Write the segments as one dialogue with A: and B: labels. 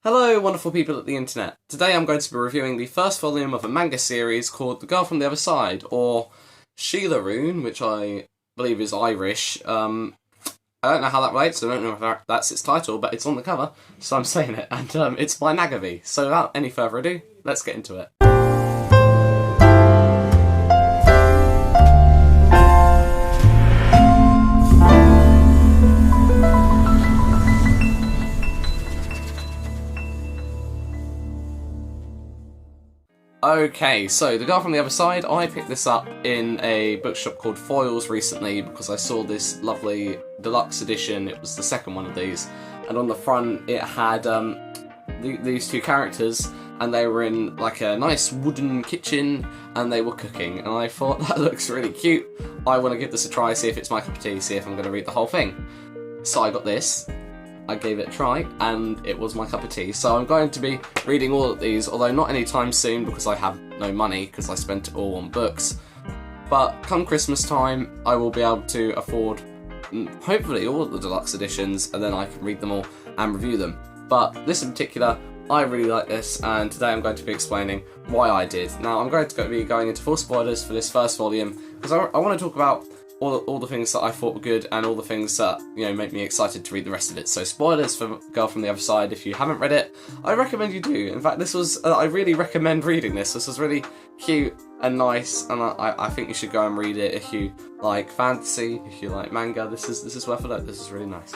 A: Hello, wonderful people at the internet. Today I'm going to be reviewing the first volume of a manga series called The Girl from the Other Side, or Sheila Rune, which I believe is Irish. I don't know how that relates, I don't know if that's its title, but it's on the cover, so I'm saying it, and it's by Nagavi. So without any further ado, let's get into it. Okay, so The Girl from the Other Side, I picked this up in a bookshop called Foyles recently because I saw this lovely deluxe edition. It was the second one of these, and on the front it had these two characters, and they were in like a nice wooden kitchen and they were cooking, and I thought that looks really cute. I want to give this a try, see if it's my cup of tea, see if I'm going to read the whole thing. So I got this. I gave it a try, and it was my cup of tea. So I'm going to be reading all of these, although not anytime soon because I have no money because I spent it all on books. But come Christmas time, I will be able to afford, hopefully, all of the deluxe editions, and then I can read them all and review them. But this in particular, I really like this, and today I'm going to be explaining why I did. Now, I'm going to be going into full spoilers for this first volume, because I want to talk about all the things that I thought were good and all the things that, make me excited to read the rest of it. So spoilers for Girl from the Other Side. If you haven't read it, I recommend you do. In fact, this was, I really recommend reading this. This was really cute and nice, and I think you should go and read it if you like fantasy, if you like manga. This is worth a look. This is really nice.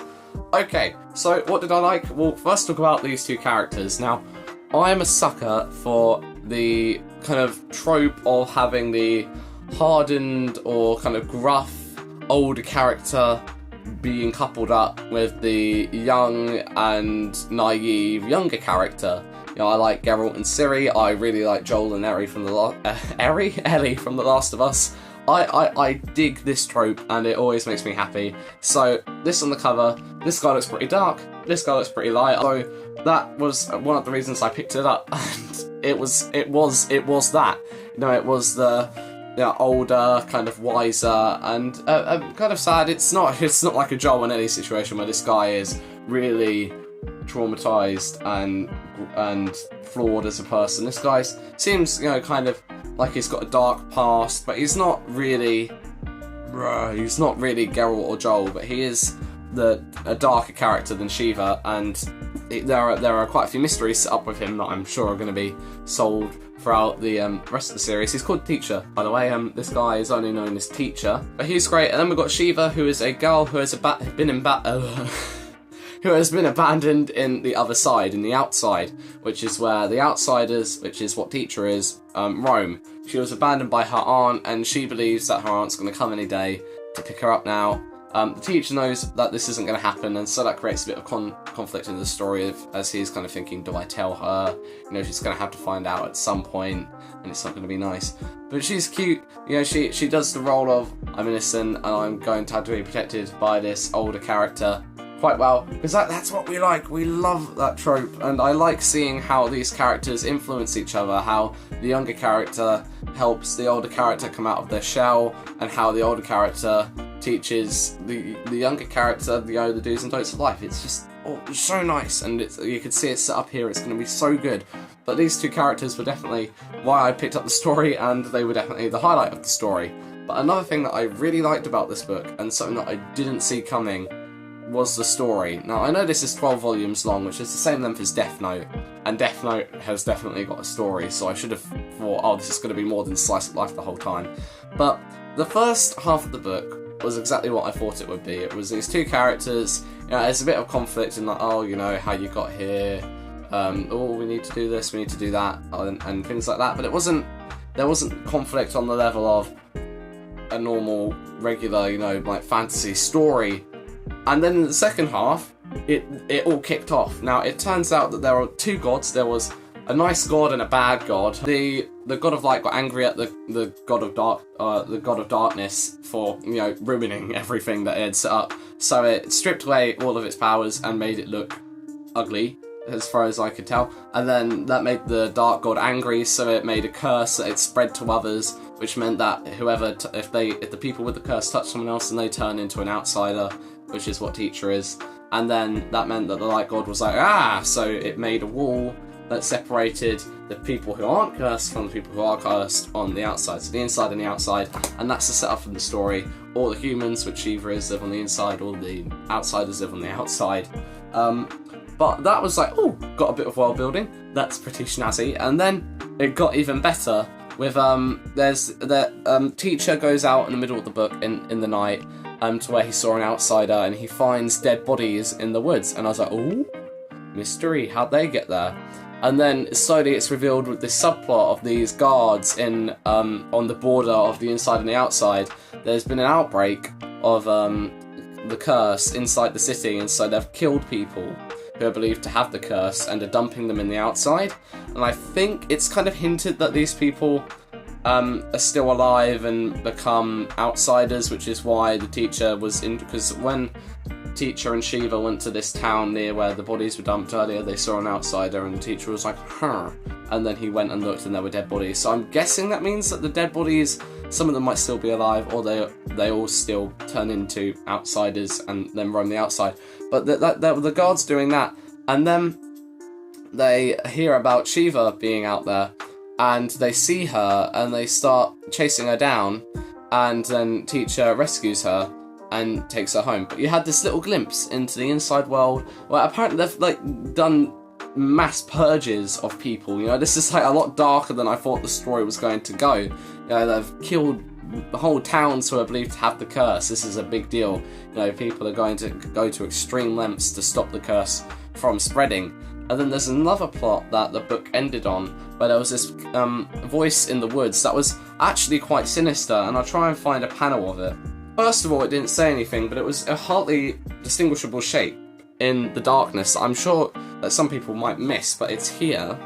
A: Okay, so what did I like? Well, first talk about these two characters. Now, I am a sucker for the kind of trope of having the hardened or kind of gruff older character being coupled up with the young and naive younger character. I like Geralt and Ciri. I really like Joel and Ellie from Ellie from The Last of Us. I dig this trope, and it always makes me happy. So this on the cover, this guy looks pretty dark, this guy looks pretty light. So that was one of the reasons I picked it up, and it was that. It was the older, kind of wiser, and kind of sad. It's not like a Joel and Ellie situation where this guy is really traumatized and flawed as a person. This guy seems, kind of like he's got a dark past, but he's not really Geralt or Joel, but he is a darker character than Shiva, and there are quite a few mysteries set up with him that I'm sure are going to be solved throughout the rest of the series. He's called Teacher, by the way. This guy is only known as Teacher, but he's great. And then we've got Shiva, who is a girl who has who has been abandoned in the other side, in the outside, which is where the outsiders, which is what Teacher is, roam. She was abandoned by her aunt, and she believes that her aunt's going to come any day to pick her up now. The teacher knows that this isn't going to happen, and so that creates a bit of conflict in the story as he's kind of thinking, do I tell her? She's going to have to find out at some point, and it's not going to be nice. But she's cute. She does the role of, I'm innocent, and I'm going to have to be protected by this older character quite well, because that's what we like. We love that trope, and I like seeing how these characters influence each other, how the younger character helps the older character come out of their shell, and how the older character teaches the younger character the do's and don'ts of life. It's just so nice, and you can see it set up here. It's going to be so good. But these two characters were definitely why I picked up the story, and they were definitely the highlight of the story. But another thing that I really liked about this book, and something that I didn't see coming, was the story. Now, I know this is 12 volumes long, which is the same length as Death Note, and Death Note has definitely got a story, so I should have thought, this is going to be more than slice of life the whole time. But the first half of the book was exactly what I thought it would be. It was these two characters, there's a bit of conflict in like, how you got here, we need to do this, we need to do that, and things like that, but there wasn't conflict on the level of a normal, regular, like fantasy story. And then in the second half, it all kicked off. Now, it turns out that there are two gods. There was a nice god and a bad god. The god of light got angry at the god of darkness for ruining everything that it had set up. So it stripped away all of its powers and made it look ugly, as far as I could tell. And then that made the dark god angry, so it made a curse that it spread to others, which meant that if the people with the curse touch someone else, then they turn into an outsider, which is what Teacher is. and then that meant that the light god was like, ah, so it made a wall that separated the people who aren't cursed from the people who are cursed on the outside, so the inside and the outside, and that's the setup of the story. All the humans, which Shiva is, live on the inside, all the outsiders live on the outside. But that was like, oh, got a bit of world building, that's pretty snazzy, and then it got even better with, there's the teacher goes out in the middle of the book in the night to where he saw an outsider, and he finds dead bodies in the woods, and I was like, oh, mystery, how'd they get there? And then slowly it's revealed with this subplot of these guards in on the border of the inside and the outside. There's been an outbreak of the curse inside the city, and so they've killed people who are believed to have the curse and are dumping them in the outside. And I think it's kind of hinted that these people are still alive and become outsiders, which is why the teacher was in, because when teacher and Shiva went to this town near where the bodies were dumped earlier, they saw an outsider, and the teacher was like, huh, and then he went and looked and there were dead bodies. So I'm guessing that means that the dead bodies, some of them might still be alive, or they all still turn into outsiders and then roam the outside. But the guards doing that, and then they hear about Shiva being out there, and they see her and they start chasing her down, and then teacher rescues her and takes her home. But you had this little glimpse into the inside world where apparently they've like done mass purges of people. You know, this is like a lot darker than I thought the story was going to go. You know, they've killed the whole towns who are believed to have the curse. This is a big deal. You know, people are going to go to extreme lengths to stop the curse from spreading. And then there's another plot that the book ended on, where there was this voice in the woods that was actually quite sinister, and I'll try and find a panel of it. First of all, it didn't say anything, but it was a hardly distinguishable shape in the darkness. I'm sure that some people might miss, but it's here.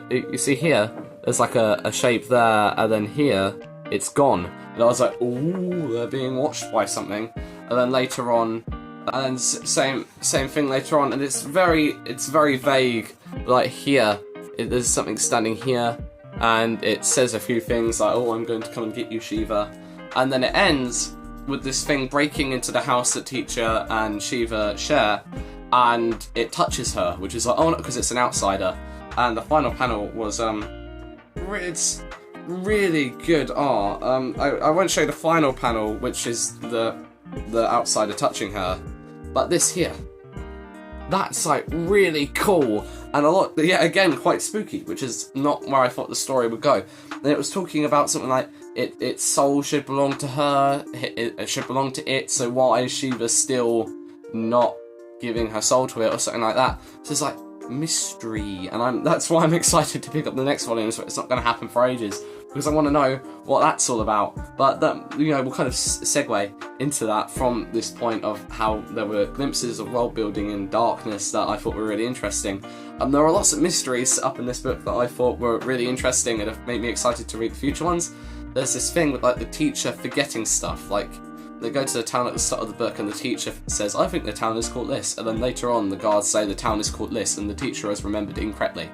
A: You see here, there's like a shape there, and then here, it's gone. And I was like, ooh, they're being watched by something. And then later on, and same thing later on, and it's very vague. Like here, there's something standing here, and it says a few things like, oh, I'm going to come and get you, Shiva. And then it ends with this thing breaking into the house that teacher and Shiva share, and it touches her, which is like, oh no, because it's an outsider. And the final panel was, it's really good art. I won't show the final panel, which is the outsider touching her, but this here, that's like really cool, and a lot, yeah, again, quite spooky, which is not where I thought the story would go. And it was talking about something like, its soul should belong to her, it should belong to it, so why is Shiva still not giving her soul to it, or something like that. So it's like, mystery, and that's why I'm excited to pick up the next volume, so it's not going to happen for ages, because I want to know what that's all about. But that, you know, we'll kind of segue into that from this point of how there were glimpses of world building and darkness that I thought were really interesting. There are lots of mysteries set up in this book that I thought were really interesting and have made me excited to read the future ones. There's this thing with like the teacher forgetting stuff, like they go to the town at the start of the book and the teacher says, I think the town is called this, and then later on the guards say the town is called this and the teacher has remembered incorrectly.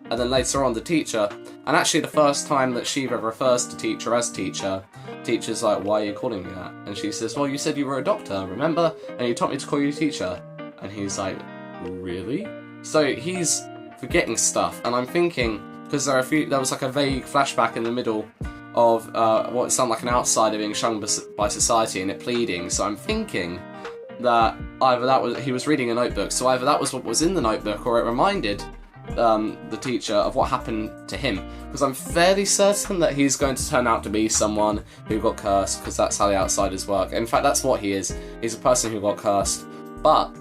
A: And then later on the teacher, and actually the first time that Shiva refers to teacher as teacher, teacher's like, why are you calling me that? And she says, well, you said you were a doctor, remember? And you taught me to call you teacher. And he's like, really? So he's forgetting stuff, and I'm thinking, because there was like a vague flashback in the middle of what sounded like an outsider being shunned by society and it pleading, so I'm thinking that either he was reading a notebook, so either that was what was in the notebook, or it reminded the teacher of what happened to him, because I'm fairly certain that he's going to turn out to be someone who got cursed, because that's how the outsiders work. In fact, that's what he is. He's a person who got cursed, but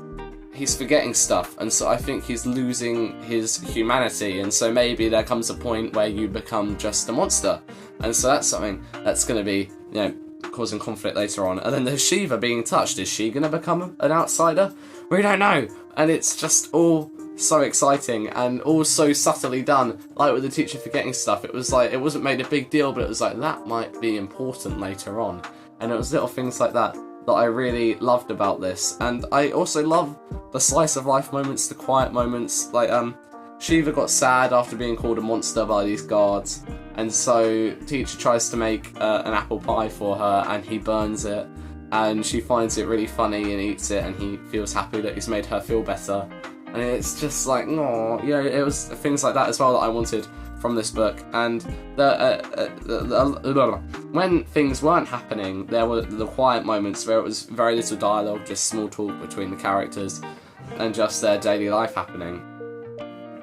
A: he's forgetting stuff, and so I think he's losing his humanity, and so maybe there comes a point where you become just a monster, and so that's something that's going to be, you know, causing conflict later on. And then there's Shiva being touched. Is she going to become an outsider? We don't know, and it's just all so exciting and all so subtly done. Like with the teacher forgetting stuff, it was like, it wasn't made a big deal, but it was like, that might be important later on, and it was little things like that that I really loved about this. And I also love the slice of life moments, the quiet moments, like Shiva got sad after being called a monster by these guards, and so teacher tries to make an apple pie for her and he burns it, and she finds it really funny and eats it, and he feels happy that he's made her feel better. And it's just like, oh, you know, it was things like that as well that I wanted from this book. And when things weren't happening, there were the quiet moments where it was very little dialogue, just small talk between the characters and just their daily life happening.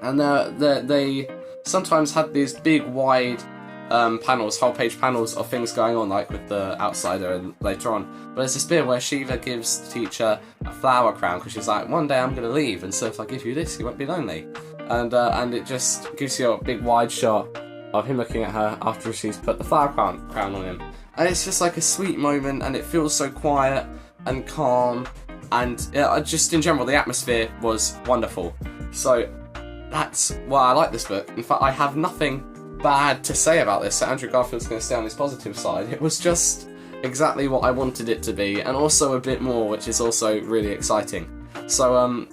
A: And they sometimes had these big, wide panels, whole page panels of things going on, like with the outsider and later on. But there's this bit where Shiva gives the teacher a flower crown because she's like, one day I'm going to leave, and so if I give you this, you won't be lonely. And it just gives you a big wide shot of him looking at her after she's put the flower crown on him. And it's just like a sweet moment, and it feels so quiet and calm, and just in general, the atmosphere was wonderful. So that's why I like this book. In fact, I have nothing bad to say about this, so Andrew Garfield's going to stay on his positive side. It was just exactly what I wanted it to be, and also a bit more, which is also really exciting. So,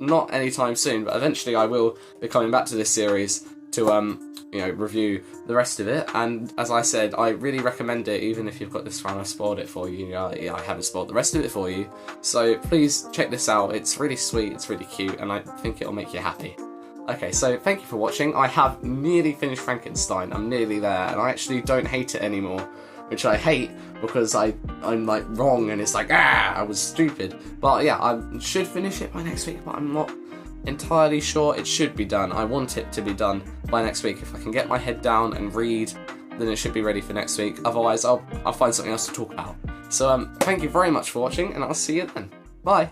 A: not anytime soon, but eventually I will be coming back to this series to, you know, review the rest of it. And as I said, I really recommend it, even if you've got this far and I've spoiled it for you. I haven't spoiled the rest of it for you. So please check this out. It's really sweet, it's really cute, and I think it'll make you happy. Okay, so thank you for watching. I have nearly finished Frankenstein. I'm nearly there, and I actually don't hate it anymore, which I hate because I'm like wrong, and it's like, I was stupid. But yeah, I should finish it by next week, but I'm not entirely sure. It should be done. I want it to be done by next week. If I can get my head down and read, then it should be ready for next week. Otherwise, I'll find something else to talk about. So thank you very much for watching, and I'll see you then. Bye.